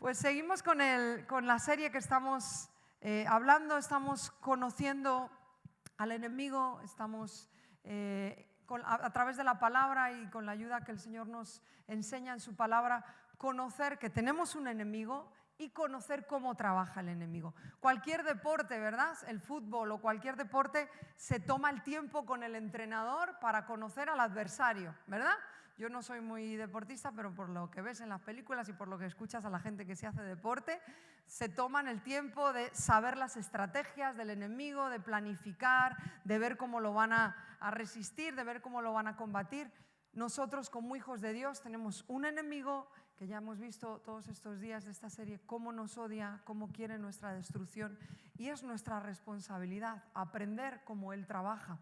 Pues seguimos con la serie que estamos hablando, estamos conociendo al enemigo, estamos a través de la palabra y con la ayuda que el Señor nos enseña en su palabra, conocer que tenemos un enemigo y conocer cómo trabaja el enemigo. Cualquier deporte, ¿verdad? El fútbol o cualquier deporte se toma el tiempo con el entrenador para conocer al adversario, ¿verdad? Yo no soy muy deportista, pero por lo que ves en las películas y por lo que escuchas a la gente que se hace deporte, se toman el tiempo de saber las estrategias del enemigo, de planificar, de ver cómo lo van a resistir, de ver cómo lo van a combatir. Nosotros como hijos de Dios tenemos un enemigo que ya hemos visto todos estos días de esta serie, cómo nos odia, cómo quiere nuestra destrucción, y es nuestra responsabilidad aprender cómo Él trabaja.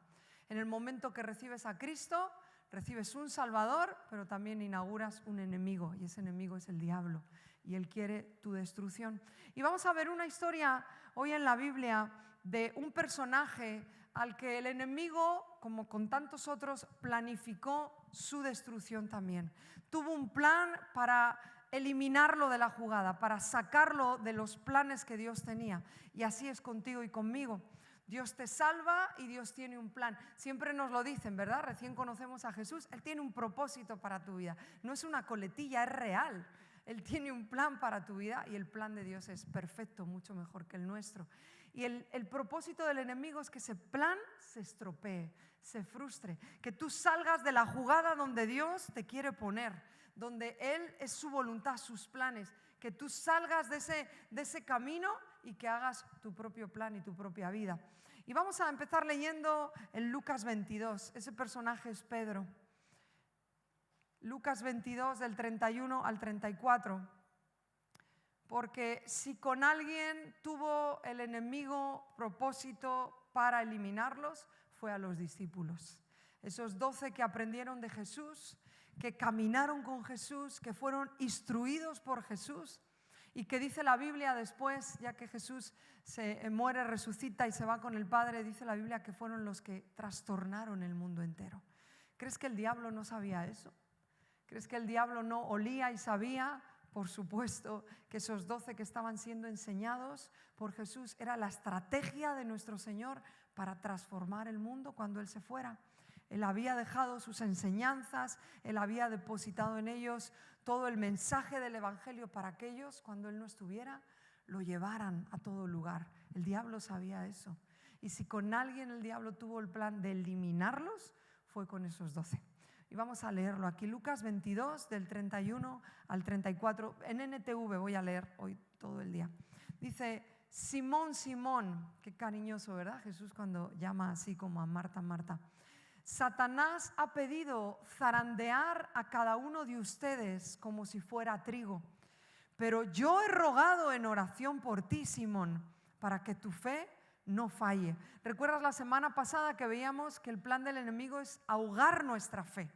En el momento que recibes a Cristo, recibes un Salvador, pero también inauguras un enemigo, y ese enemigo es el diablo, y él quiere tu destrucción. Y vamos a ver una historia hoy en la Biblia de un personaje al que el enemigo, como con tantos otros, planificó su destrucción también. Tuvo un plan para eliminarlo de la jugada, para sacarlo de los planes que Dios tenía. Y así es contigo y conmigo. Dios te salva y Dios tiene un plan. Siempre nos lo dicen, ¿verdad? Recién conocemos a Jesús. Él tiene un propósito para tu vida. No es una coletilla, es real. Él tiene un plan para tu vida y el plan de Dios es perfecto, mucho mejor que el nuestro. Y el propósito del enemigo es que ese plan se estropee, se frustre, que tú salgas de la jugada donde Dios te quiere poner, donde Él es su voluntad, sus planes, que tú salgas de ese camino y que hagas tu propio plan y tu propia vida. Y vamos a empezar leyendo en Lucas 22, ese personaje es Pedro. Lucas 22 del 31 al 34. Porque si con alguien tuvo el enemigo propósito para eliminarlos, fue a los discípulos. Esos 12 que aprendieron de Jesús, que caminaron con Jesús, que fueron instruidos por Jesús. Y que dice la Biblia después, ya que Jesús se muere, resucita y se va con el Padre, dice la Biblia que fueron los que trastornaron el mundo entero. ¿Crees que el diablo no sabía eso? ¿Crees que el diablo no olía y sabía? Por supuesto que esos 12 que estaban siendo enseñados por Jesús era la estrategia de nuestro Señor para transformar el mundo cuando Él se fuera. Él había dejado sus enseñanzas, Él había depositado en ellos todo el mensaje del Evangelio para que ellos, cuando Él no estuviera, lo llevaran a todo lugar. El diablo sabía eso. Y si con alguien el diablo tuvo el plan de eliminarlos, fue con esos 12. Y vamos a leerlo aquí, Lucas 22, del 31 al 34. En NTV voy a leer hoy todo el día. Dice: Simón, Simón, qué cariñoso, ¿verdad? Jesús cuando llama así como a Marta, Marta. Satanás ha pedido zarandear a cada uno de ustedes como si fuera trigo. Pero yo he rogado en oración por ti, Simón, para que tu fe no falle. ¿Recuerdas la semana pasada que veíamos que el plan del enemigo es ahogar nuestra fe?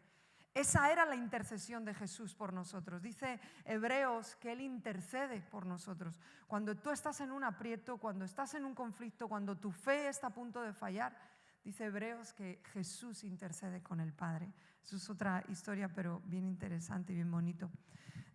Esa era la intercesión de Jesús por nosotros. Dice Hebreos que Él intercede por nosotros. Cuando tú estás en un aprieto, cuando estás en un conflicto, cuando tu fe está a punto de fallar, dice Hebreos que Jesús intercede con el Padre. Eso es otra historia, pero bien interesante y bien bonito.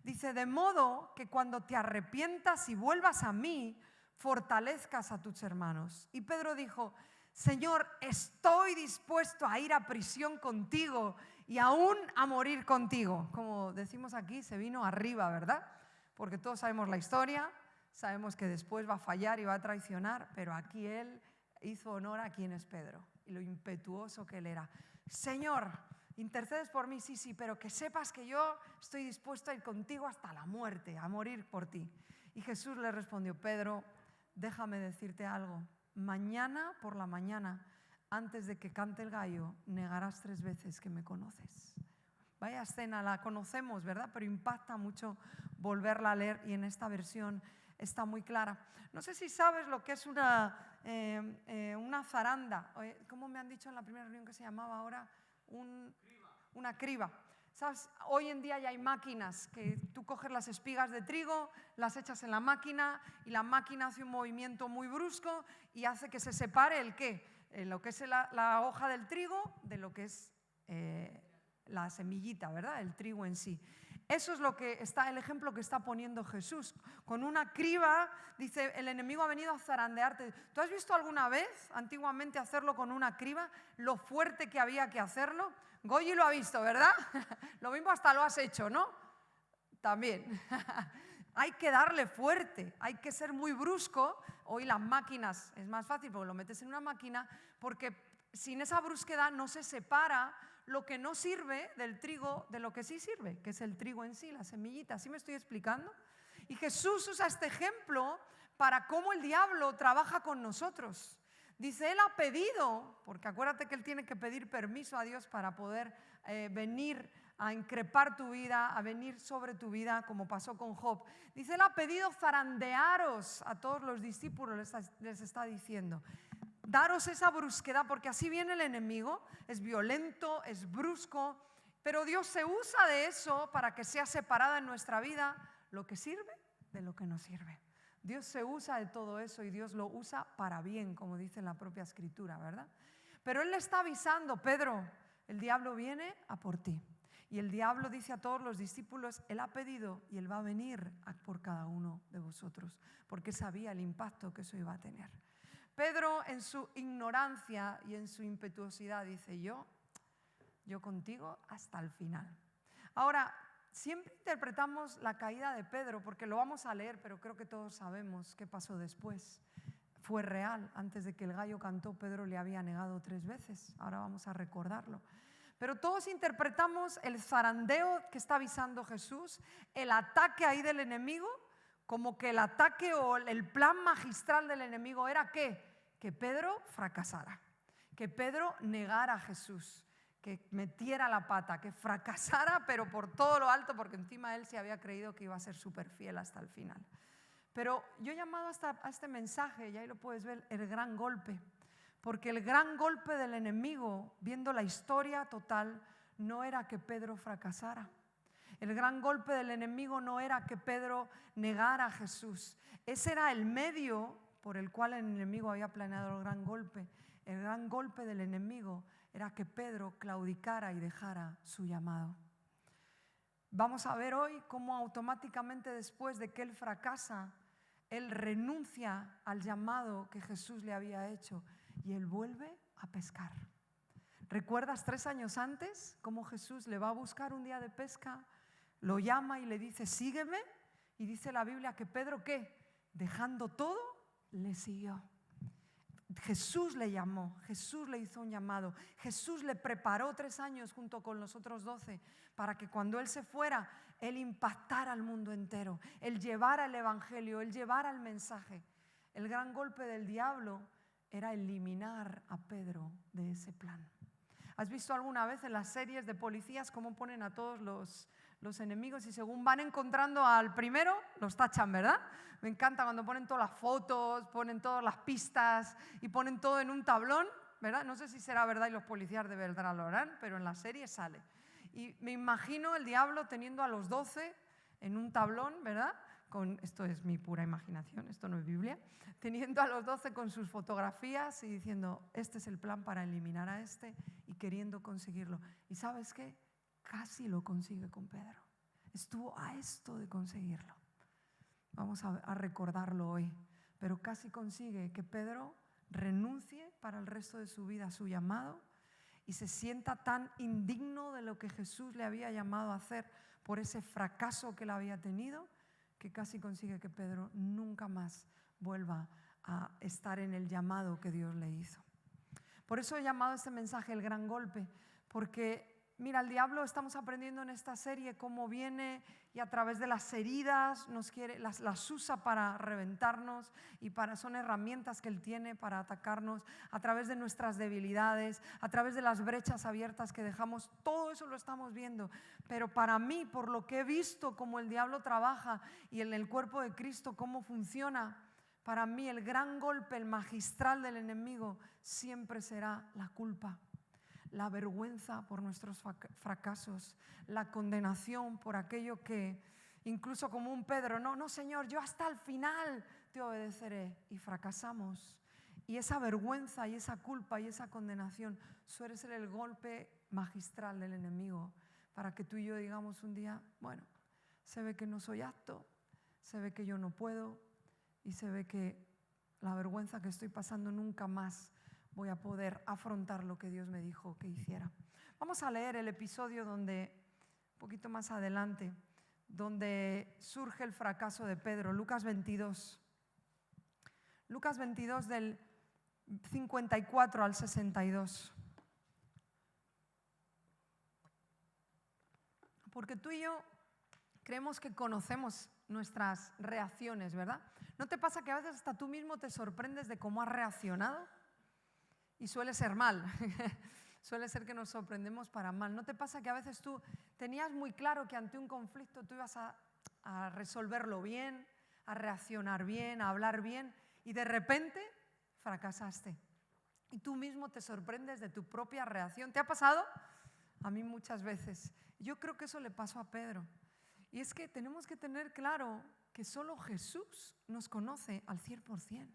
Dice: de modo que cuando te arrepientas y vuelvas a mí, fortalezcas a tus hermanos. Y Pedro dijo: Señor, estoy dispuesto a ir a prisión contigo y aún a morir contigo. Como decimos aquí, se vino arriba, ¿verdad? Porque todos sabemos la historia, sabemos que después va a fallar y va a traicionar, pero aquí él hizo honor a quién es Pedro y lo impetuoso que él era. Señor, intercedes por mí, sí, pero que sepas que yo estoy dispuesto a ir contigo hasta la muerte, a morir por ti. Y Jesús le respondió: Pedro, déjame decirte algo. Mañana por la mañana, antes de que cante el gallo, negarás 3 veces que me conoces. Vaya escena, la conocemos, ¿verdad? Pero impacta mucho volverla a leer, y en esta versión está muy clara. No sé si sabes lo que es una zaranda. ¿Cómo me han dicho en la primera reunión que se llamaba ahora? Una criba. ¿Sabes? Hoy en día ya hay máquinas que tú coges las espigas de trigo, las echas en la máquina y la máquina hace un movimiento muy brusco y hace que se separe el qué, lo que es la hoja del trigo de lo que es la semillita, ¿verdad? El trigo en sí. Eso es el ejemplo que está poniendo Jesús. Con una criba, dice, el enemigo ha venido a zarandearte. ¿Tú has visto alguna vez, antiguamente, hacerlo con una criba? Lo fuerte que había que hacerlo. Goyi lo ha visto, ¿verdad? Lo mismo hasta lo has hecho, ¿no? También. Hay que darle fuerte, hay que ser muy brusco. Hoy las máquinas es más fácil porque lo metes en una máquina, porque sin esa brusquedad no se separa lo que no sirve del trigo de lo que sí sirve, que es el trigo en sí, la semillita. ¿Sí me estoy explicando? Y Jesús usa este ejemplo para cómo el diablo trabaja con nosotros. Dice, él ha pedido, porque acuérdate que él tiene que pedir permiso a Dios para poder venir a increpar tu vida, a venir sobre tu vida, como pasó con Job. Dice, él ha pedido zarandearos a todos los discípulos, les está diciendo. Daros esa brusquedad, porque así viene el enemigo, es violento, es brusco, pero Dios se usa de eso para que sea separada en nuestra vida lo que sirve de lo que no sirve. Dios se usa de todo eso y Dios lo usa para bien, como dice en la propia Escritura, ¿verdad? Pero Él le está avisando, Pedro, el diablo viene a por ti. Y el diablo dice a todos los discípulos, Él ha pedido y Él va a venir a por cada uno de vosotros, porque sabía el impacto que eso iba a tener. Pedro, en su ignorancia y en su impetuosidad, dice, yo contigo hasta el final. Ahora, siempre interpretamos la caída de Pedro, porque lo vamos a leer, pero creo que todos sabemos qué pasó después. Fue real. Antes de que el gallo cantó, Pedro le había negado 3 veces. Ahora vamos a recordarlo. Pero todos interpretamos el zarandeo que está avisando Jesús, el ataque ahí del enemigo, como que el ataque o el plan magistral del enemigo era ¿qué? Que Pedro fracasara, que Pedro negara a Jesús, que metiera la pata, que fracasara, pero por todo lo alto, porque encima él se había creído que iba a ser súper fiel hasta el final. Pero yo he llamado a este mensaje, y ahí lo puedes ver, el gran golpe. Porque el gran golpe del enemigo, viendo la historia total, no era que Pedro fracasara. El gran golpe del enemigo no era que Pedro negara a Jesús. Ese era el medio por el cual el enemigo había planeado el gran golpe. El gran golpe del enemigo era que Pedro claudicara y dejara su llamado. Vamos a ver hoy cómo automáticamente después de que él fracasa, él renuncia al llamado que Jesús le había hecho y él vuelve a pescar. ¿Recuerdas 3 años antes cómo Jesús le va a buscar un día de pesca? Lo llama y le dice, sígueme. Y dice la Biblia que Pedro, ¿qué? Dejando todo, le siguió. Jesús le llamó, Jesús le hizo un llamado, Jesús le preparó 3 años junto con los otros 12 para que cuando Él se fuera, Él impactara al mundo entero, Él llevara el evangelio, Él llevara el mensaje. El gran golpe del diablo era eliminar a Pedro de ese plan. ¿Has visto alguna vez en las series de policías cómo ponen a todos los enemigos y según van encontrando al primero, los tachan, ¿verdad? Me encanta cuando ponen todas las fotos, ponen todas las pistas y ponen todo en un tablón, ¿verdad? No sé si será verdad y los policías de verdad lo harán, pero en la serie sale. Y me imagino el diablo teniendo a los 12 en un tablón, ¿verdad? Esto es mi pura imaginación, esto no es Biblia, teniendo a los 12 con sus fotografías y diciendo, este es el plan para eliminar a este y queriendo conseguirlo. ¿Y sabes qué? Casi lo consigue con Pedro. Estuvo a esto de conseguirlo. Vamos a recordarlo hoy. Pero casi consigue que Pedro renuncie para el resto de su vida a su llamado y se sienta tan indigno de lo que Jesús le había llamado a hacer por ese fracaso que él había tenido, que casi consigue que Pedro nunca más vuelva a estar en el llamado que Dios le hizo. Por eso he llamado este mensaje el gran golpe, porque mira, el diablo, estamos aprendiendo en esta serie cómo viene y a través de las heridas las usa para reventarnos y son herramientas que él tiene para atacarnos a través de nuestras debilidades, a través de las brechas abiertas que dejamos. Todo eso lo estamos viendo, pero para mí, por lo que he visto cómo el diablo trabaja y en el cuerpo de Cristo cómo funciona, para mí el gran golpe, el magistral del enemigo siempre será la culpa. La vergüenza por nuestros fracasos, la condenación por aquello que, incluso como un Pedro, no, Señor, yo hasta el final te obedeceré, y fracasamos. Y esa vergüenza y esa culpa y esa condenación suele ser el golpe magistral del enemigo para que tú y yo digamos un día, bueno, se ve que no soy apto, se ve que yo no puedo y se ve que la vergüenza que estoy pasando nunca más voy a poder afrontar lo que Dios me dijo que hiciera. Vamos a leer el episodio donde, un poquito más adelante, donde surge el fracaso de Pedro, Lucas 22. Lucas 22 del 54 al 62. Porque tú y yo creemos que conocemos nuestras reacciones, ¿verdad? ¿No te pasa que a veces hasta tú mismo te sorprendes de cómo has reaccionado? Y suele ser mal. Suele ser que nos sorprendemos para mal. ¿No te pasa que a veces tú tenías muy claro que ante un conflicto tú ibas a resolverlo bien, a reaccionar bien, a hablar bien, y de repente fracasaste? Y tú mismo te sorprendes de tu propia reacción. ¿Te ha pasado? A mí muchas veces. Yo creo que eso le pasó a Pedro. Y es que tenemos que tener claro que solo Jesús nos conoce al 100%.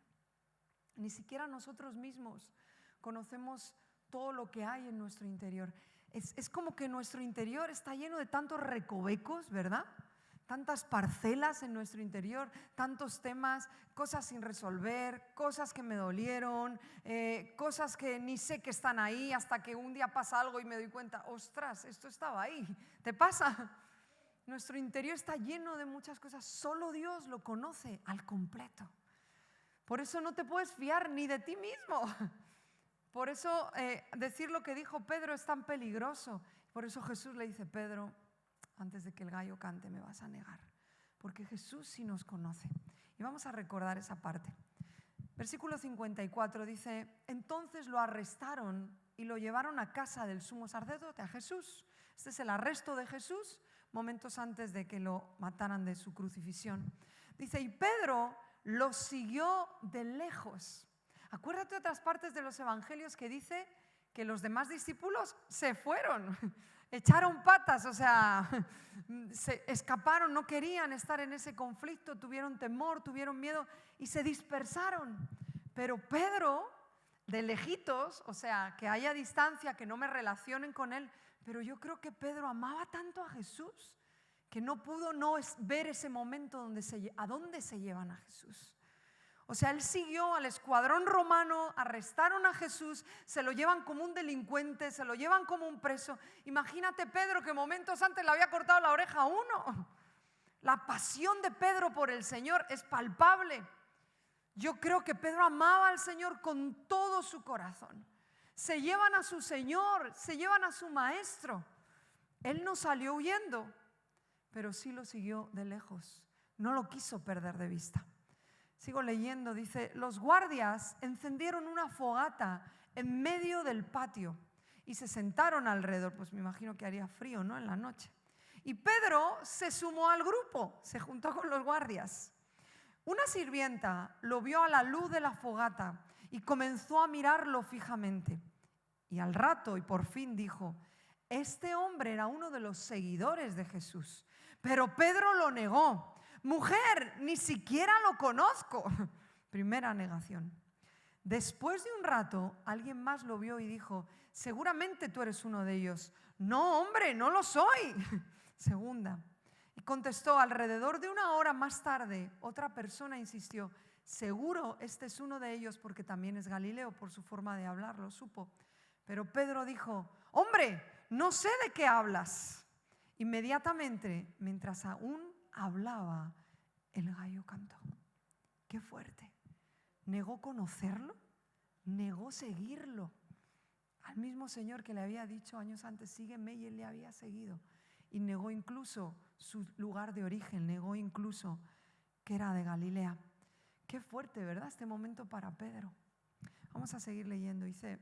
Ni siquiera nosotros mismos conocemos todo lo que hay en nuestro interior. Es como que nuestro interior está lleno de tantos recovecos, ¿verdad? Tantas parcelas en nuestro interior, tantos temas, cosas sin resolver, cosas que me dolieron, cosas que ni sé que están ahí hasta que un día pasa algo y me doy cuenta, ostras, esto estaba ahí. ¿Te pasa? Nuestro interior está lleno de muchas cosas, solo Dios lo conoce al completo. Por eso no te puedes fiar ni de ti mismo. Por eso decir lo que dijo Pedro es tan peligroso. Por eso Jesús le dice, Pedro, antes de que el gallo cante me vas a negar. Porque Jesús sí nos conoce. Y vamos a recordar esa parte. Versículo 54 dice, entonces lo arrestaron y lo llevaron a casa del sumo sacerdote, a Jesús. Este es el arresto de Jesús, momentos antes de que lo mataran de su crucifixión. Dice, y Pedro lo siguió de lejos. Acuérdate de otras partes de los evangelios que dice que los demás discípulos se fueron, echaron patas, o sea, se escaparon, no querían estar en ese conflicto, tuvieron temor, tuvieron miedo y se dispersaron. Pero Pedro, de lejitos, o sea, que haya distancia, que no me relacionen con él, pero yo creo que Pedro amaba tanto a Jesús que no pudo no ver ese momento a dónde se llevan a Jesús. O sea, él siguió al escuadrón romano, arrestaron a Jesús, se lo llevan como un delincuente, se lo llevan como un preso. Imagínate Pedro que momentos antes le había cortado la oreja a uno. La pasión de Pedro por el Señor es palpable. Yo creo que Pedro amaba al Señor con todo su corazón. Se llevan a su Señor, se llevan a su Maestro. Él no salió huyendo, pero sí lo siguió de lejos. No lo quiso perder de vista. Sigo leyendo, dice, los guardias encendieron una fogata en medio del patio y se sentaron alrededor, pues me imagino que haría frío, ¿no? En la noche. Y Pedro se sumó al grupo, se juntó con los guardias. Una sirvienta lo vio a la luz de la fogata y comenzó a mirarlo fijamente. Y al rato, y por fin dijo, este hombre era uno de los seguidores de Jesús. Pero Pedro lo negó. Mujer, ni siquiera lo conozco. Primera negación. Después de un rato, alguien más lo vio y dijo, seguramente tú eres uno de ellos. No, hombre, no lo soy. Segunda. Y contestó, alrededor de una hora más tarde, otra persona insistió, seguro este es uno de ellos porque también es Galileo, por su forma de hablar, lo supo. Pero Pedro dijo, hombre, no sé de qué hablas. Inmediatamente, mientras aún hablaba, el gallo cantó. Qué fuerte. Negó conocerlo, negó seguirlo. Al mismo Señor que le había dicho años antes, sígueme, y él le había seguido. Y negó incluso su lugar de origen, negó incluso que era de Galilea. Qué fuerte, ¿verdad? Este momento para Pedro. Vamos a seguir leyendo. Dice,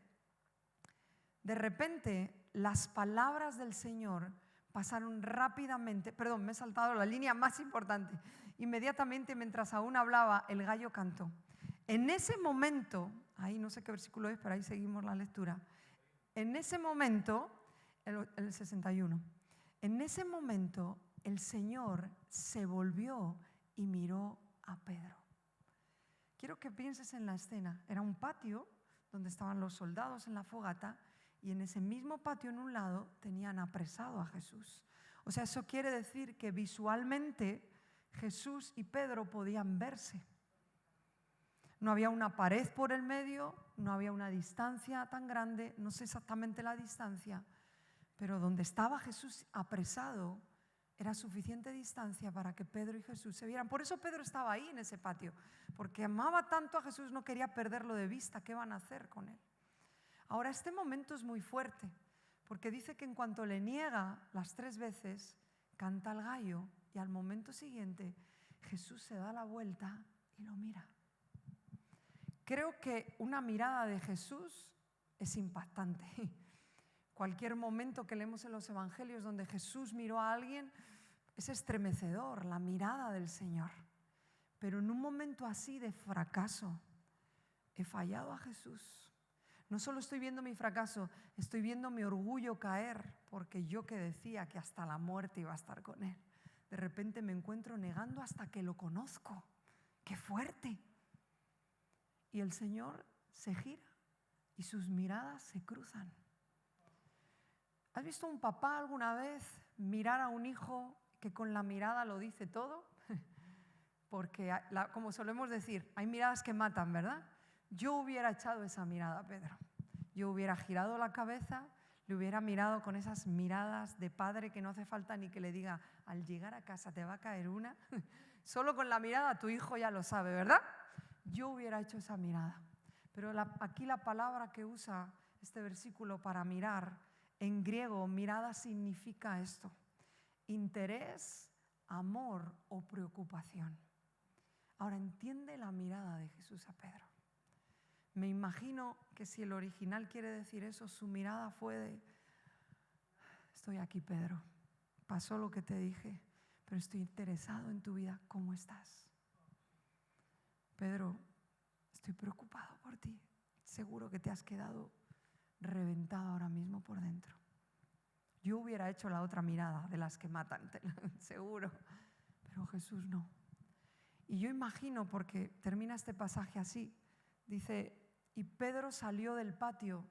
de repente las palabras del Señor pasaron rápidamente, perdón, me he saltado la línea más importante. Inmediatamente, mientras aún hablaba, el gallo cantó. En ese momento, ahí no sé qué versículo es, pero ahí seguimos la lectura. En ese momento, el 61, en ese momento el Señor se volvió y miró a Pedro. Quiero que pienses en la escena. Era un patio donde estaban los soldados en la fogata. Y en ese mismo patio, en un lado, tenían apresado a Jesús. O sea, eso quiere decir que visualmente Jesús y Pedro podían verse. No había una pared por el medio, no había una distancia tan grande, no sé exactamente la distancia, pero donde estaba Jesús apresado era suficiente distancia para que Pedro y Jesús se vieran. Por eso Pedro estaba ahí en ese patio, porque amaba tanto a Jesús, no quería perderlo de vista. ¿Qué van a hacer con él? Ahora, este momento es muy fuerte, porque dice que en cuanto le niega las 3 veces, canta el gallo y al momento siguiente Jesús se da la vuelta y lo mira. Creo que una mirada de Jesús es impactante. Cualquier momento que leemos en los evangelios donde Jesús miró a alguien es estremecedor, la mirada del Señor. Pero en un momento así de fracaso, he fallado a Jesús. No solo estoy viendo mi fracaso, estoy viendo mi orgullo caer, porque yo que decía que hasta la muerte iba a estar con Él, de repente me encuentro negando hasta que lo conozco. ¡Qué fuerte! Y el Señor se gira y sus miradas se cruzan. ¿Has visto un papá alguna vez mirar a un hijo que con la mirada lo dice todo? Porque, como solemos decir, hay miradas que matan, ¿verdad? Yo hubiera echado esa mirada a Pedro. Yo hubiera girado la cabeza, le hubiera mirado con esas miradas de padre que no hace falta ni que le diga, al llegar a casa te va a caer una. Solo con la mirada tu hijo ya lo sabe, ¿verdad? Yo hubiera hecho esa mirada. Pero aquí la palabra que usa este versículo para mirar, en griego, mirada significa esto: interés, amor o preocupación. Ahora entiende la mirada de Jesús a Pedro. Me imagino que si el original quiere decir eso, su mirada fue de: estoy aquí, Pedro, pasó lo que te dije, pero estoy interesado en tu vida, ¿cómo estás? Pedro, estoy preocupado por ti, seguro que te has quedado reventado ahora mismo por dentro. Yo hubiera hecho la otra mirada de las que matan, seguro, pero Jesús no. Y yo imagino, porque termina este pasaje así, dice, y Pedro salió del patio,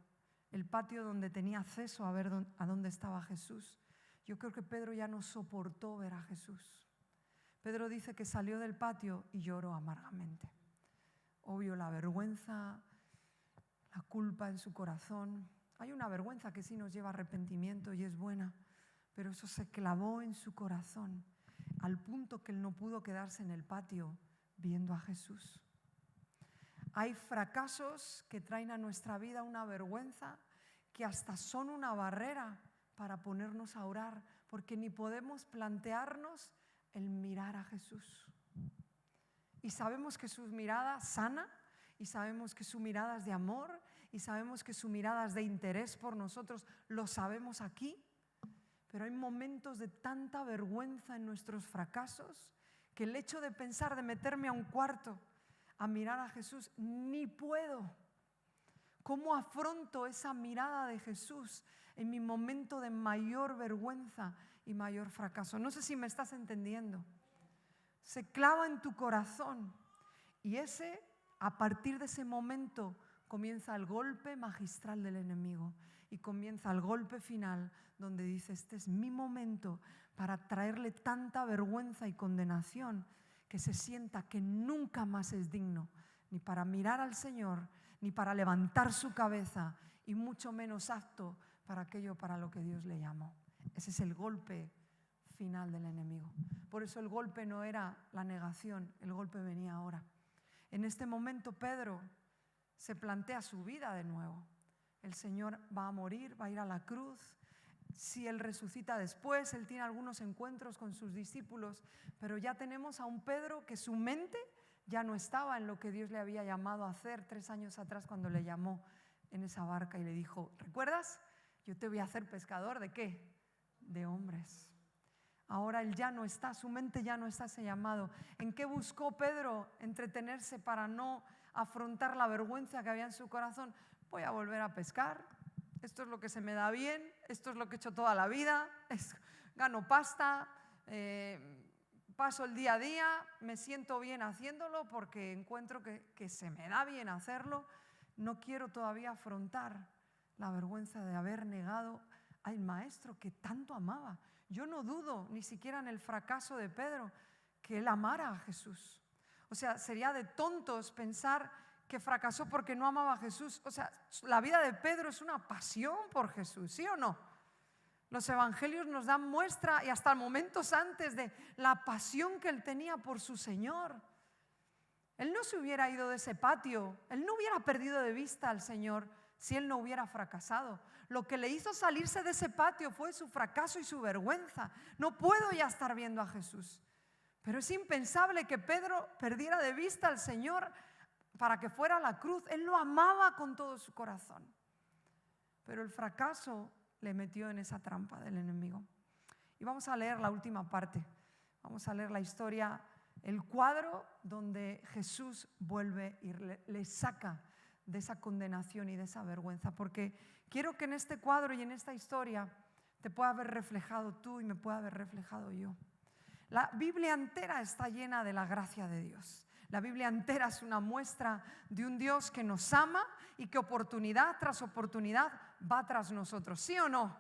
el patio donde tenía acceso a ver a dónde estaba Jesús. Yo creo que Pedro ya no soportó ver a Jesús. Pedro dice que salió del patio y lloró amargamente. Obvio, la vergüenza, la culpa en su corazón. Hay una vergüenza que sí nos lleva a arrepentimiento y es buena, pero eso se clavó en su corazón al punto que él no pudo quedarse en el patio viendo a Jesús. Hay fracasos que traen a nuestra vida una vergüenza que hasta son una barrera para ponernos a orar, porque ni podemos plantearnos el mirar a Jesús. Y sabemos que su mirada sana, y sabemos que su mirada es de amor, y sabemos que su mirada es de interés por nosotros, lo sabemos aquí, pero hay momentos de tanta vergüenza en nuestros fracasos que el hecho de pensar de meterme a un cuarto a mirar a Jesús, ni puedo. ¿Cómo afronto esa mirada de Jesús en mi momento de mayor vergüenza y mayor fracaso? No sé si me estás entendiendo. Se clava en tu corazón y a partir de ese momento comienza el golpe magistral del enemigo y comienza el golpe final donde dice: este es mi momento para traerle tanta vergüenza y condenación que se sienta que nunca más es digno ni para mirar al Señor, ni para levantar su cabeza, y mucho menos apto para aquello para lo que Dios le llamó. Ese es el golpe final del enemigo. Por eso el golpe no era la negación, el golpe venía ahora. En este momento Pedro se plantea su vida de nuevo. El Señor va a morir, va a ir a la cruz. Si Él resucita después, Él tiene algunos encuentros con sus discípulos, pero ya tenemos a un Pedro que su mente ya no estaba en lo que Dios le había llamado a hacer 3 años atrás cuando le llamó en esa barca y le dijo: ¿recuerdas? Yo te voy a hacer pescador ¿de qué? De hombres. Ahora él ya no está, su mente ya no está ese llamado. ¿En qué buscó Pedro entretenerse para no afrontar la vergüenza que había en su corazón? Voy a volver a pescar. Esto es lo que se me da bien, esto es lo que he hecho toda la vida, gano pasta, paso el día a día, me siento bien haciéndolo porque encuentro que se me da bien hacerlo. No quiero todavía afrontar la vergüenza de haber negado al maestro que tanto amaba. Yo no dudo ni siquiera en el fracaso de Pedro que él amara a Jesús. O sea, sería de tontos pensar que fracasó porque no amaba a Jesús. O sea, la vida de Pedro es una pasión por Jesús, ¿sí o no? Los evangelios nos dan muestra y hasta momentos antes de la pasión que él tenía por su Señor. Él no se hubiera ido de ese patio, él no hubiera perdido de vista al Señor si él no hubiera fracasado. Lo que le hizo salirse de ese patio fue su fracaso y su vergüenza. No puedo ya estar viendo a Jesús. Pero es impensable que Pedro perdiera de vista al Señor para que fuera a la cruz. Él lo amaba con todo su corazón. Pero el fracaso le metió en esa trampa del enemigo. Y vamos a leer la última parte. Vamos a leer la historia, el cuadro donde Jesús vuelve y le saca de esa condenación y de esa vergüenza. Porque quiero que en este cuadro y en esta historia te pueda haber reflejado tú y me pueda haber reflejado yo. La Biblia entera está llena de la gracia de Dios. La Biblia entera es una muestra de un Dios que nos ama y que oportunidad tras oportunidad va tras nosotros. ¿Sí o no?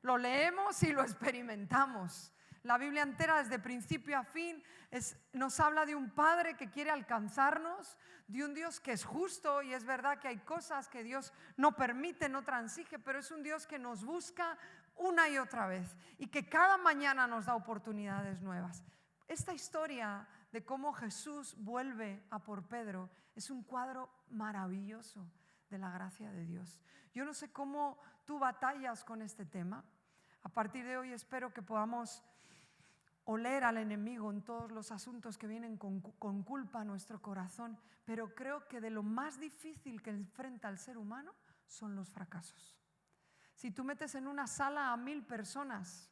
Lo leemos y lo experimentamos. La Biblia entera desde principio a fin nos habla de un Padre que quiere alcanzarnos, de un Dios que es justo, y es verdad que hay cosas que Dios no permite, no transige, pero es un Dios que nos busca una y otra vez y que cada mañana nos da oportunidades nuevas. Esta historia de cómo Jesús vuelve a por Pedro es un cuadro maravilloso de la gracia de Dios. Yo no sé cómo tú batallas con este tema. A partir de hoy espero que podamos oler al enemigo en todos los asuntos que vienen con culpa a nuestro corazón, pero creo que de lo más difícil que enfrenta el ser humano son los fracasos. Si tú metes en una sala a 1000 personas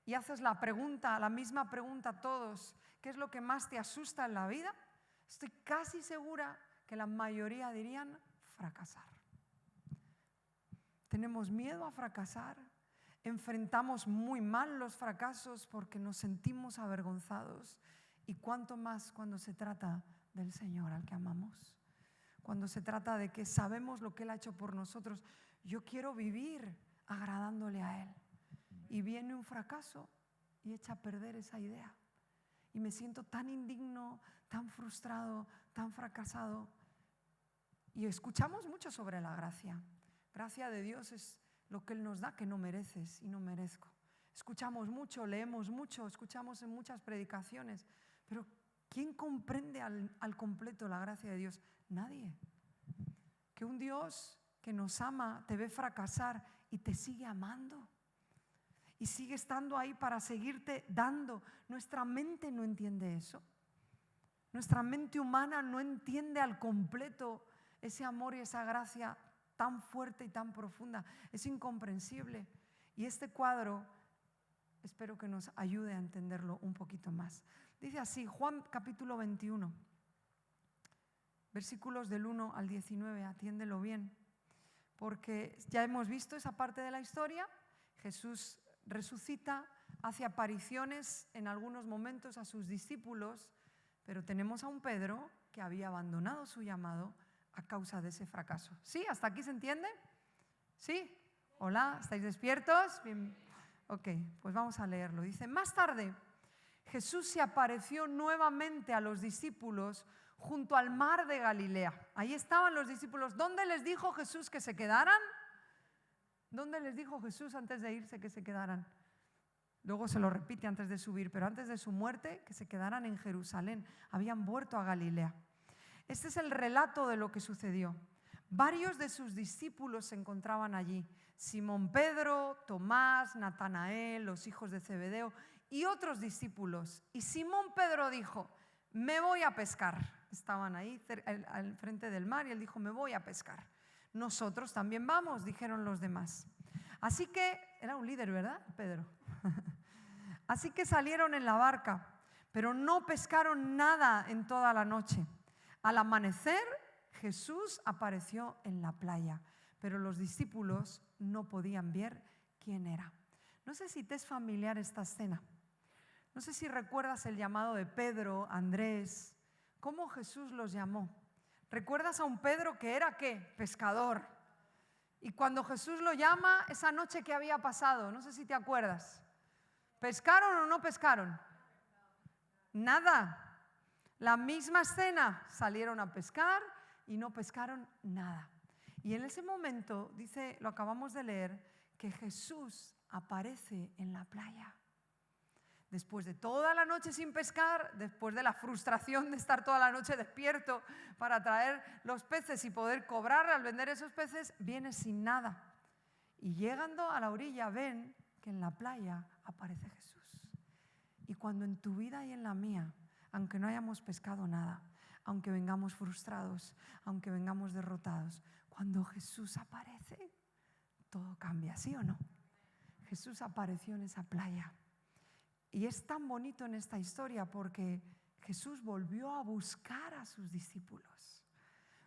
y haces la misma pregunta a todos, ¿qué es lo que más te asusta en la vida? Estoy casi segura que la mayoría dirían fracasar. Tenemos miedo a fracasar. Enfrentamos muy mal los fracasos porque nos sentimos avergonzados. Y cuánto más cuando se trata del Señor al que amamos. Cuando se trata de que sabemos lo que Él ha hecho por nosotros. Yo quiero vivir agradándole a Él. Y viene un fracaso y echa a perder esa idea. Y me siento tan indigno, tan frustrado, tan fracasado. Y escuchamos mucho sobre la gracia. Gracia de Dios es lo que Él nos da que no mereces y no merezco. Escuchamos mucho, leemos mucho, escuchamos en muchas predicaciones, pero ¿quién comprende al completo la gracia de Dios? Nadie. Que un Dios que nos ama te ve fracasar y te sigue amando y sigue estando ahí para seguirte dando. Nuestra mente no entiende eso. Nuestra mente humana no entiende al completo ese amor y esa gracia tan fuerte y tan profunda. Es incomprensible. Y este cuadro espero que nos ayude a entenderlo un poquito más. Dice así, Juan capítulo 21, versículos del 1 al 19, atiéndelo bien, porque ya hemos visto esa parte de la historia. Jesús resucita, hace apariciones en algunos momentos a sus discípulos, pero tenemos a un Pedro que había abandonado su llamado a causa de ese fracaso. ¿Sí? ¿Hasta aquí se entiende? ¿Sí? Hola, ¿estáis despiertos? Bien. Ok, pues vamos a leerlo. Dice, más tarde Jesús se apareció nuevamente a los discípulos junto al mar de Galilea. Ahí estaban los discípulos. ¿Dónde les dijo Jesús que se quedaran? ¿Dónde les dijo Jesús antes de irse que se quedaran? Luego se lo repite antes de subir, pero antes de su muerte que se quedaran en Jerusalén. Habían vuelto a Galilea. Este es el relato de lo que sucedió. Varios de sus discípulos se encontraban allí. Simón Pedro, Tomás, Natanael, los hijos de Zebedeo y otros discípulos. Y Simón Pedro dijo, me voy a pescar. Estaban ahí al frente del mar y él dijo, me voy a pescar. Nosotros también vamos, dijeron los demás. Así que, era un líder, ¿verdad, Pedro? Así que salieron en la barca, pero no pescaron nada en toda la noche. Al amanecer, Jesús apareció en la playa, pero los discípulos no podían ver quién era. No sé si te es familiar esta escena. No sé si recuerdas el llamado de Pedro, Andrés, cómo Jesús los llamó. ¿Recuerdas a un Pedro que era qué? Pescador. Y cuando Jesús lo llama, esa noche que había pasado, no sé si te acuerdas. ¿Pescaron o no pescaron? Nada. La misma escena, salieron a pescar y no pescaron nada. Y en ese momento, dice, lo acabamos de leer, que Jesús aparece en la playa. Después de toda la noche sin pescar, después de la frustración de estar toda la noche despierto para traer los peces y poder cobrar al vender esos peces, viene sin nada. Y llegando a la orilla ven que en la playa aparece Jesús. Y cuando en tu vida y en la mía, aunque no hayamos pescado nada, aunque vengamos frustrados, aunque vengamos derrotados, cuando Jesús aparece, todo cambia, ¿sí o no? Jesús apareció en esa playa. Y es tan bonito en esta historia porque Jesús volvió a buscar a sus discípulos.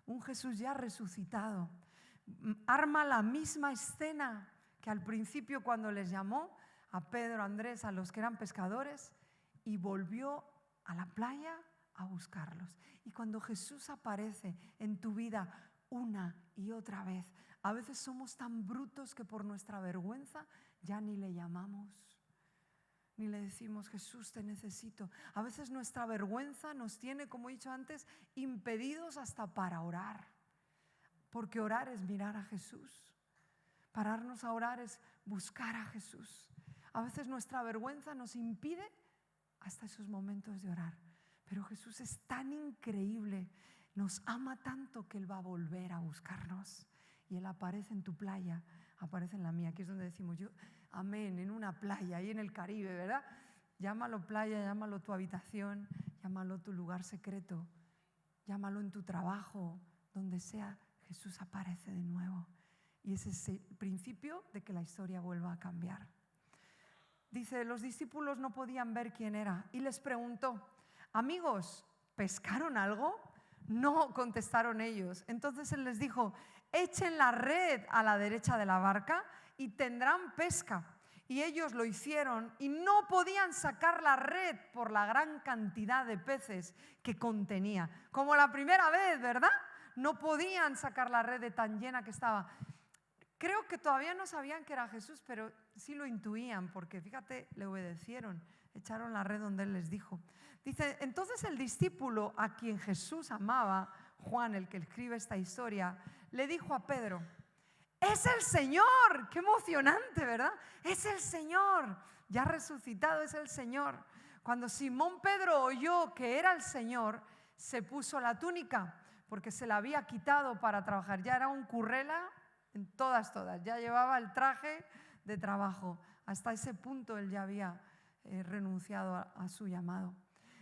Un Jesús ya resucitado. Arma la misma escena que al principio cuando les llamó a Pedro, a Andrés, a los que eran pescadores, y volvió a la playa a buscarlos. Y cuando Jesús aparece en tu vida una y otra vez, a veces somos tan brutos que por nuestra vergüenza ya ni le llamamos, ni le decimos, Jesús, te necesito. A veces nuestra vergüenza nos tiene, como he dicho antes, impedidos hasta para orar. Porque orar es mirar a Jesús. Pararnos a orar es buscar a Jesús. A veces nuestra vergüenza nos impide hasta esos momentos de orar. Pero Jesús es tan increíble, nos ama tanto que Él va a volver a buscarnos. Y Él aparece en tu playa, aparece en la mía. Aquí es donde decimos, yo, amén, en una playa, ahí en el Caribe, ¿verdad? Llámalo playa, llámalo tu habitación, llámalo tu lugar secreto, llámalo en tu trabajo, donde sea, Jesús aparece de nuevo. Y ese es el principio de que la historia vuelva a cambiar. Dice, los discípulos no podían ver quién era y les preguntó, amigos, ¿pescaron algo? No, contestaron ellos. Entonces Él les dijo, echen la red a la derecha de la barca y tendrán pesca. Y ellos lo hicieron y no podían sacar la red por la gran cantidad de peces que contenía. Como la primera vez, ¿verdad? No podían sacar la red de tan llena que estaba. Creo que todavía no sabían que era Jesús, pero sí lo intuían, porque fíjate, le obedecieron, echaron la red donde Él les dijo. Dice, entonces el discípulo a quien Jesús amaba, Juan, el que escribe esta historia, le dijo a Pedro, ¡es el Señor! ¡Qué emocionante!, ¿verdad? Es el Señor, ya resucitado es el Señor. Cuando Simón Pedro oyó que era el Señor, se puso la túnica, porque se la había quitado para trabajar, ya era un currela en todas, ya llevaba el traje de trabajo. Hasta ese punto él ya había renunciado a su llamado.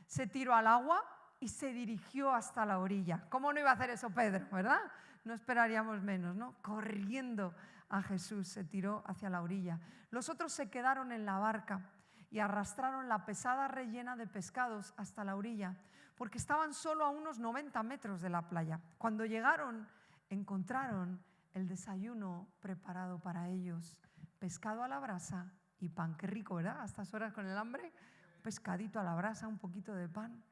Se tiró al agua y se dirigió hasta la orilla. ¿Cómo no iba a hacer eso Pedro, verdad? No esperaríamos menos, ¿no? Corriendo a Jesús se tiró hacia la orilla. Los otros se quedaron en la barca y arrastraron la pesada rellena de pescados hasta la orilla, porque estaban solo a unos 90 metros de la playa. Cuando llegaron, encontraron el desayuno preparado para ellos, pescado a la brasa y pan. Qué rico, ¿verdad? A estas horas con el hambre, pescadito a la brasa, un poquito de pan.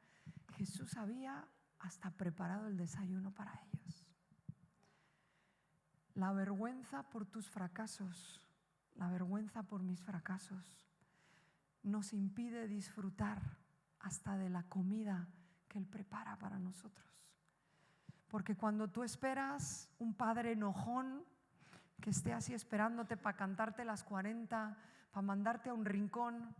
Jesús había hasta preparado el desayuno para ellos. La vergüenza por tus fracasos, la vergüenza por mis fracasos, nos impide disfrutar hasta de la comida que Él prepara para nosotros. Porque cuando tú esperas un padre enojón que esté así esperándote para cantarte las 40, para mandarte a un rincón,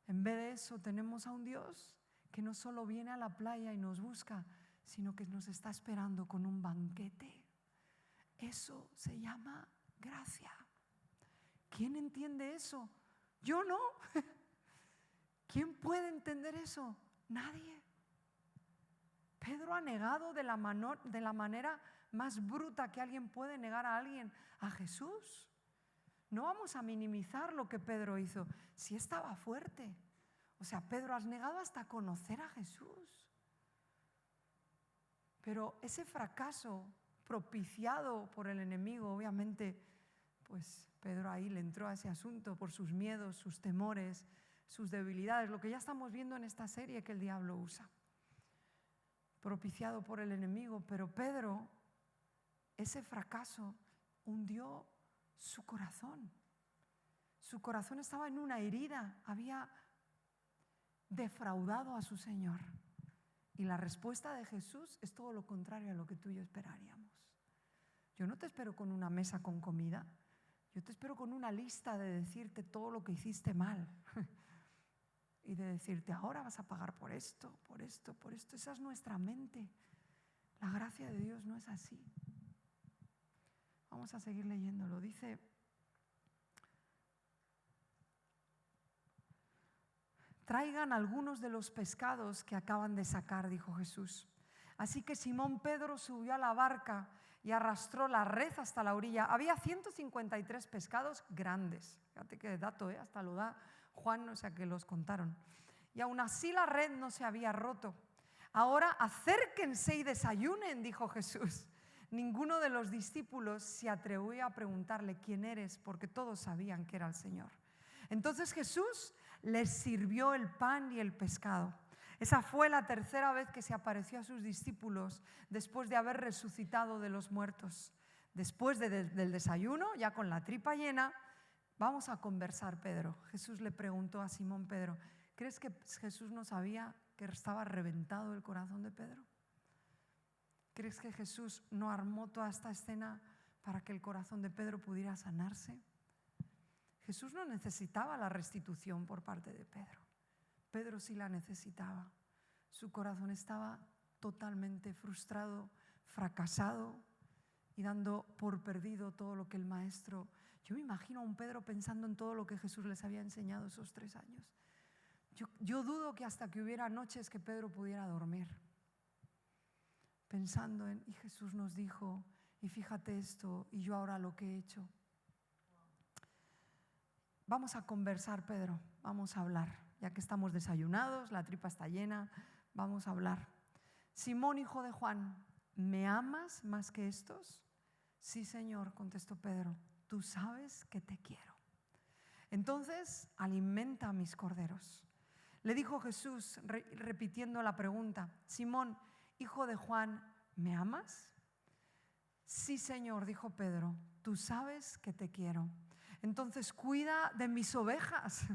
en vez de eso tenemos a un Dios que no solo viene a la playa y nos busca, sino que nos está esperando con un banquete. Eso se llama gracia. ¿Quién entiende eso? Yo no. ¿Quién puede entender eso? Nadie. Pedro ha negado de la manera más bruta que alguien puede negar a alguien, a Jesús. No vamos a minimizar lo que Pedro hizo. Sí estaba fuerte. O sea, Pedro, has negado hasta conocer a Jesús. Pero ese fracaso propiciado por el enemigo, obviamente, pues Pedro ahí le entró a ese asunto por sus miedos, sus temores, sus debilidades, lo que ya estamos viendo en esta serie que el diablo usa. Propiciado por el enemigo, pero Pedro, ese fracaso hundió su corazón. Su corazón estaba en una herida, había defraudado a su Señor. Y la respuesta de Jesús es todo lo contrario a lo que tú y yo esperaríamos. Yo no te espero con una mesa con comida, yo te espero con una lista de decirte todo lo que hiciste mal y de decirte, ahora vas a pagar por esto, por esto, por esto. Esa es nuestra mente. La gracia de Dios no es así. Vamos a seguir leyéndolo. Dice: traigan algunos de los pescados que acaban de sacar, dijo Jesús. Así que Simón Pedro subió a la barca y arrastró la red hasta la orilla. Había 153 pescados grandes. Fíjate qué dato, hasta lo da Juan, o sea que los contaron. Y aún así la red no se había roto. Ahora acérquense y desayunen, dijo Jesús. Ninguno de los discípulos se atrevió a preguntarle quién eres, porque todos sabían que era el Señor. Entonces Jesús les sirvió el pan y el pescado. Esa fue la tercera vez que se apareció a sus discípulos después de haber resucitado de los muertos. Después del desayuno, ya con la tripa llena, vamos a conversar, Pedro. Jesús le preguntó a Simón Pedro, ¿crees que Jesús no sabía que estaba reventado el corazón de Pedro? ¿Crees que Jesús no armó toda esta escena para que el corazón de Pedro pudiera sanarse? Jesús no necesitaba la restitución por parte de Pedro. Pedro sí la necesitaba. Su corazón estaba totalmente frustrado, fracasado y dando por perdido todo lo que el maestro... Yo me imagino a un Pedro pensando en todo lo que Jesús les había enseñado esos 3 años. Yo dudo que hasta que hubiera noches que Pedro pudiera dormir, pensando en, y Jesús nos dijo, y fíjate esto, y yo ahora lo que he hecho. Vamos a conversar, Pedro, vamos a hablar. Ya que estamos desayunados, la tripa está llena, vamos a hablar. Simón, hijo de Juan, ¿me amas más que estos? Sí, Señor, contestó Pedro, tú sabes que te quiero. Entonces, alimenta a mis corderos. Le dijo Jesús, repitiendo la pregunta, Simón, hijo de Juan, ¿me amas? Sí, Señor, dijo Pedro, tú sabes que te quiero. Entonces, cuida de mis ovejas,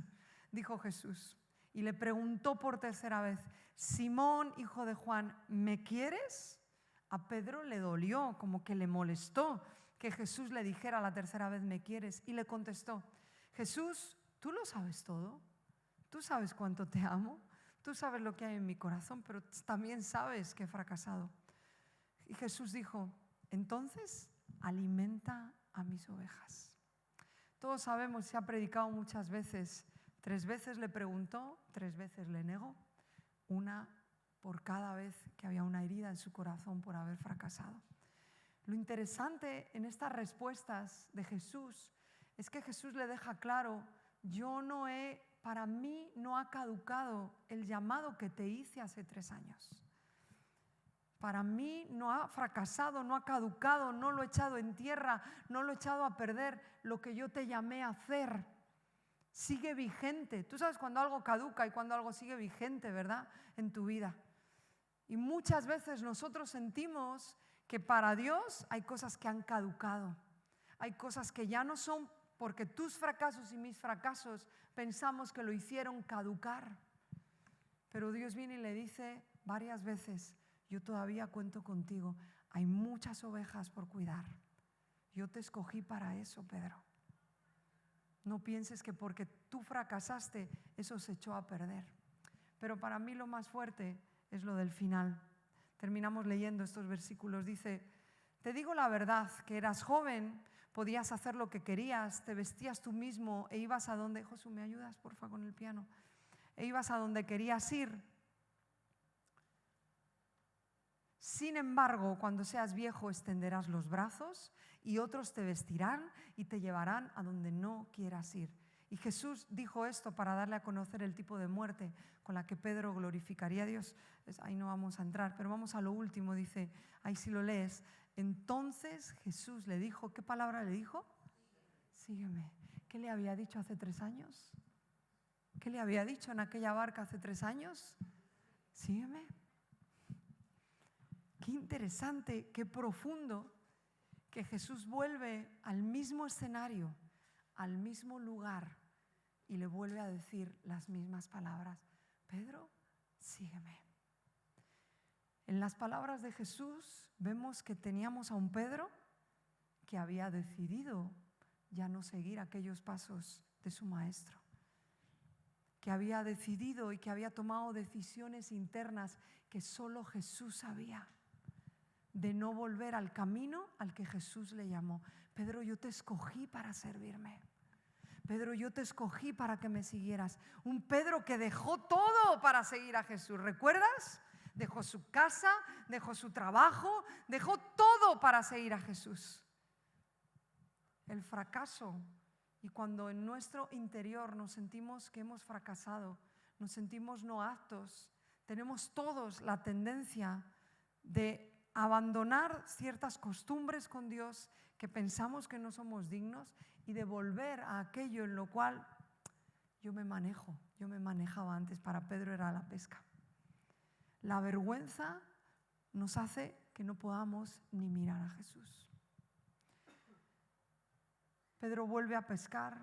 dijo Jesús. Y le preguntó por tercera vez, Simón, hijo de Juan, ¿me quieres? A Pedro le dolió, como que le molestó que Jesús le dijera la tercera vez, ¿me quieres? Y le contestó, Jesús, ¿tú lo sabes todo? Tú sabes cuánto te amo, tú sabes lo que hay en mi corazón, pero también sabes que he fracasado. Y Jesús dijo, entonces alimenta a mis ovejas. Todos sabemos, se ha predicado muchas veces, 3 veces le preguntó, 3 veces le negó, una por cada vez que había una herida en su corazón por haber fracasado. Lo interesante en estas respuestas de Jesús es que Jesús le deja claro, para mí no ha caducado el llamado que te hice hace 3 años. Para mí no ha fracasado, no ha caducado, no lo he echado en tierra, no lo he echado a perder. Lo que yo te llamé a hacer sigue vigente. Tú sabes cuando algo caduca y cuando algo sigue vigente, ¿verdad? En tu vida. Y muchas veces nosotros sentimos que para Dios hay cosas que han caducado. Hay cosas que ya no son porque tus fracasos y mis fracasos pensamos que lo hicieron caducar. Pero Dios viene y le dice varias veces, yo todavía cuento contigo, hay muchas ovejas por cuidar. Yo te escogí para eso, Pedro. No pienses que porque tú fracasaste, eso se echó a perder. Pero para mí lo más fuerte es lo del final. Terminamos leyendo estos versículos. Dice, te digo la verdad, que eras joven, podías hacer lo que querías, te vestías tú mismo e ibas a donde... Josu, ¿me ayudas, porfa, con el piano? E ibas a donde querías ir. Sin embargo, cuando seas viejo extenderás los brazos y otros te vestirán y te llevarán a donde no quieras ir. Y Jesús dijo esto para darle a conocer el tipo de muerte con la que Pedro glorificaría a Dios. Ahí no vamos a entrar, pero vamos a lo último, dice, ahí si lo lees. Entonces Jesús le dijo, ¿qué palabra le dijo? Sígueme. ¿Qué le había dicho hace 3 años? ¿Qué le había dicho en aquella barca hace 3 años? Sígueme. Qué interesante, qué profundo que Jesús vuelve al mismo escenario, al mismo lugar, y le vuelve a decir las mismas palabras: Pedro, sígueme. En las palabras de Jesús vemos que teníamos a un Pedro que había decidido ya no seguir aquellos pasos de su maestro, que había decidido y que había tomado decisiones internas que solo Jesús sabía, de no volver al camino al que Jesús le llamó. Pedro, yo te escogí para servirme. Pedro, yo te escogí para que me siguieras. Un Pedro que dejó todo para seguir a Jesús. ¿Recuerdas? Dejó su casa, dejó su trabajo, dejó todo para seguir a Jesús. El fracaso, y cuando en nuestro interior nos sentimos que hemos fracasado, nos sentimos no aptos, tenemos todos la tendencia de abandonar ciertas costumbres con Dios que pensamos que no somos dignos y de volver a aquello en lo cual yo me manejaba antes. Para Pedro era la pesca. La vergüenza nos hace que no podamos ni mirar a Jesús. Pedro vuelve a pescar,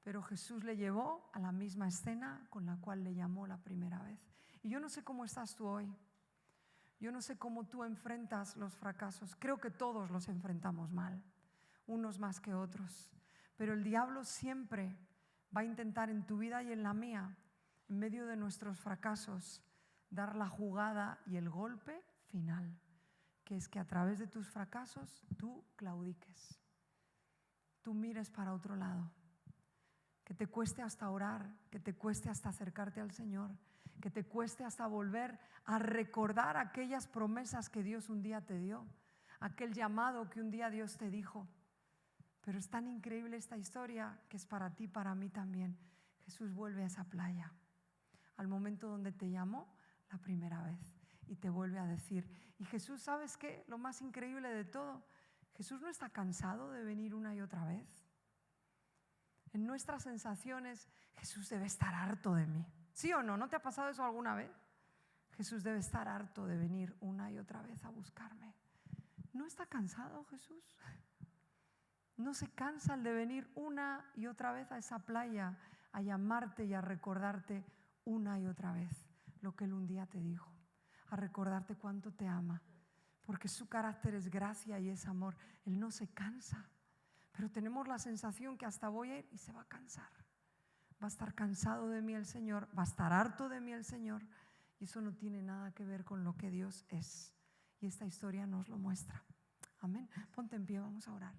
pero Jesús le llevó a la misma escena con la cual le llamó la primera vez. Y yo no sé cómo estás tú hoy. Yo no sé cómo tú enfrentas los fracasos. Creo que todos los enfrentamos mal, unos más que otros. Pero el diablo siempre va a intentar en tu vida y en la mía, en medio de nuestros fracasos, dar la jugada y el golpe final, que es que a través de tus fracasos tú claudiques, tú mires para otro lado, que te cueste hasta orar, que te cueste hasta acercarte al Señor, que te cueste hasta volver a recordar aquellas promesas que Dios un día te dio, aquel llamado que un día Dios te dijo. Pero es tan increíble esta historia que es para ti, para mí también. Jesús vuelve a esa playa, al momento donde te llamó la primera vez, y te vuelve a decir. Y Jesús, ¿sabes qué? Lo más increíble de todo, Jesús no está cansado de venir una y otra vez. En nuestras sensaciones, Jesús debe estar harto de mí. ¿Sí o no? ¿No te ha pasado eso alguna vez? Jesús debe estar harto de venir una y otra vez a buscarme. ¿No está cansado Jesús? ¿No se cansa el de venir una y otra vez a esa playa, a llamarte y a recordarte una y otra vez lo que Él un día te dijo? A recordarte cuánto te ama, porque su carácter es gracia y es amor. Él no se cansa, pero tenemos la sensación que hasta voy a ir y se va a cansar. Va a estar cansado de mí el Señor, va a estar harto de mí el Señor, y eso no tiene nada que ver con lo que Dios es. Y esta historia nos lo muestra. Amén. Ponte en pie, vamos a orar.